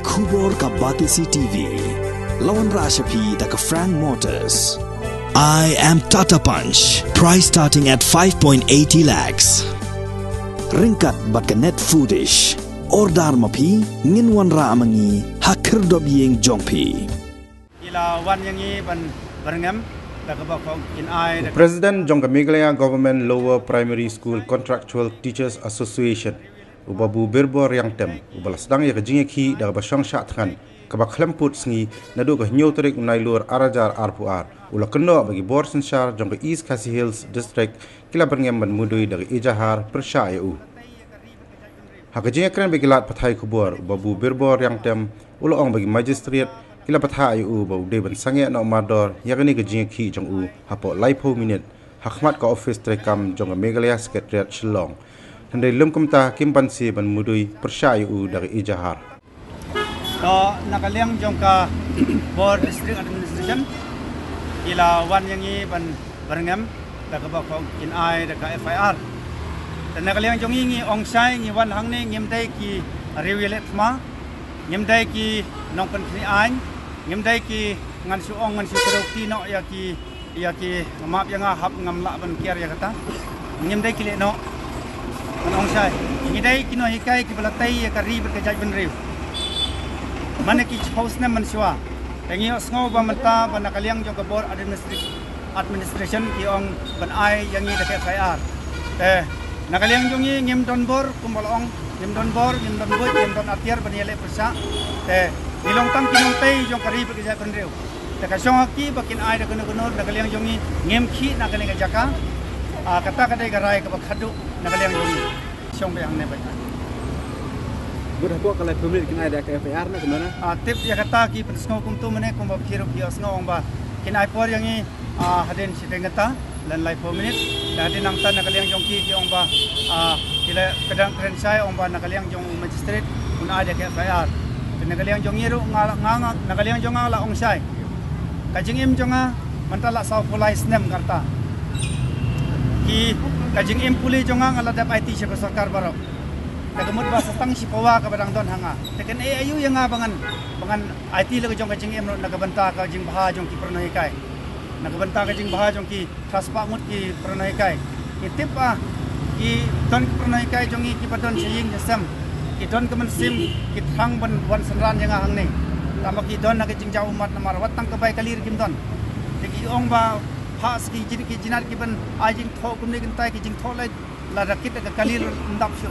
Kubor ka Batisi TV, Lawan Rashapi da ka Frank Motors. I am Tata Punch, price starting at 5.80 lakhs. Ringkat bat ka net foodish, ordar mapi, nginwan ra amangi, hakir dob yeng jongpi. Ila wan yangi ban Byrngem. President Jongka Meghalaya Government Lower Primary School Contractual Teachers Association Ubabu Birbor Riangtem ubalas dang ya kejingeki da basang syatkan kabak klemput sngi nadu ka nyoterik unai luar arajar arpuar ula kendo bagi bor Synshar Jongka East Khasi Hills District kila Byrngem ban mudui dari Ejahar Pyrshah eu hakajingekren begilat pathai kubur ubabu Birbor Riangtem ula ong bagi magistrate kila pathai u bau de ban sange no mador yakni kejingeki jong u hapo laipo minute hakmat ka office trekam Jongka Meghalaya Secretariat Shillong Handai lum kumta kimpansi ban mudui Pyrshah u dari Ejahar. So nakaliang Jongka Board District Administration ila wan yangi ban Byrngem da ka bak kin ai da ka FIR. Dan nakaliang jongi ngi ongsai ngi wan hang ne ngimdai ki rewilet ma ngimdai ki nong pen kni ai ngimdai ki ngan su ong ngan su produkti no ya ki map yang hap ngam la ban kiar ya kata ngimdai ki le no ongsai ngidai ki no hikai ki balatai ya ka ri berkejaj ben riu mana ki house na mansua tengi sngo ba mata ba nakaliang Jongka Board Administration ki ong ban ai yangi da FIR nakaliang jongi ngim don bor kumbalong ngim don bor ngim don atiar ban yele Pyrshah nilong tang kinong tei jong kari berkejaj ben riu ta ka song ki bakin ai da kono nakaliang jongi ngim ki na kane ka jaka kata kadai garai ka khadu nakaliang jongi song bayang ne ba Budak buat kalau pemilik kena ada KFR na kemana? Tip ya kata ki pensngo kum tu mana kum bakiro ki asngo ba kena ipor yang ni haden sidengata dan live pemilik dan haden nangta nakaliang jongki ki ong ba kila kadang keren saya ong ba nakaliang jong magistrate pun ada KFR nakaliang jongi ru nganga nakaliang jonga la ong sai kajing im jonga mantala sau pulai snem karta ki kajing im puli jonga ngala dap IT syaka sarkar baro nagamud ba sa tang si pawa ka badang don hanga tekan ayu yang bangan IT lag jong kajing em nagabanta ka jing baha jong ki pernoi kai nagabanta ka jing baha jong ki traspa mut ki pernoi kai ki tip ki don ki pernoi kai jong ki padon siying jasam ki don ka man sim ki thang ban wan sanran yang hang ni tama ki don na kajing jau umat namar watang ka bai kalir kim don ki ong ba has ki jinat ki ban ajing tho kum ni gintai ki jing tho lai la rakit ka kalir ndap syu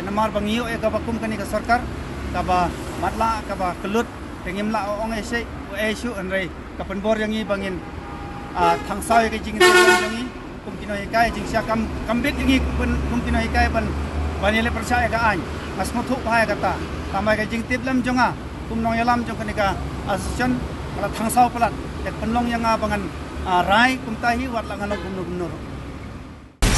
namar bangiyo e ka bakum kani ka sarkar ka ba matla ka ba kelut tengim la ong ese syu anrei ka penbor yangi bangin thang saw ka jing yangi kum kinoi kai jing sia kambit yangi kum kinoi kai ban banile Pyrshah ka an asmuthu phai ka ta tamai ka jing tiplam jonga kum nong yalam jong kani ka asociation kala thang saw plat tek penlong yanga bangan rai kum tahi wat la ngalong kum nur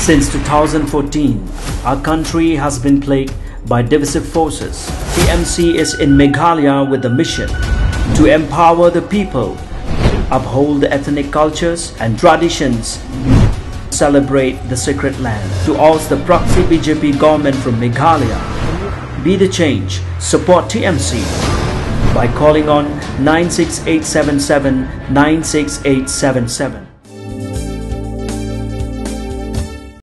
Since 2014, our country has been plagued by divisive forces. TMC is in Meghalaya with a mission to empower the people, uphold the ethnic cultures and traditions, celebrate the sacred land. To oust the proxy BJP government from Meghalaya, be the change, support TMC by calling on 96877 96877.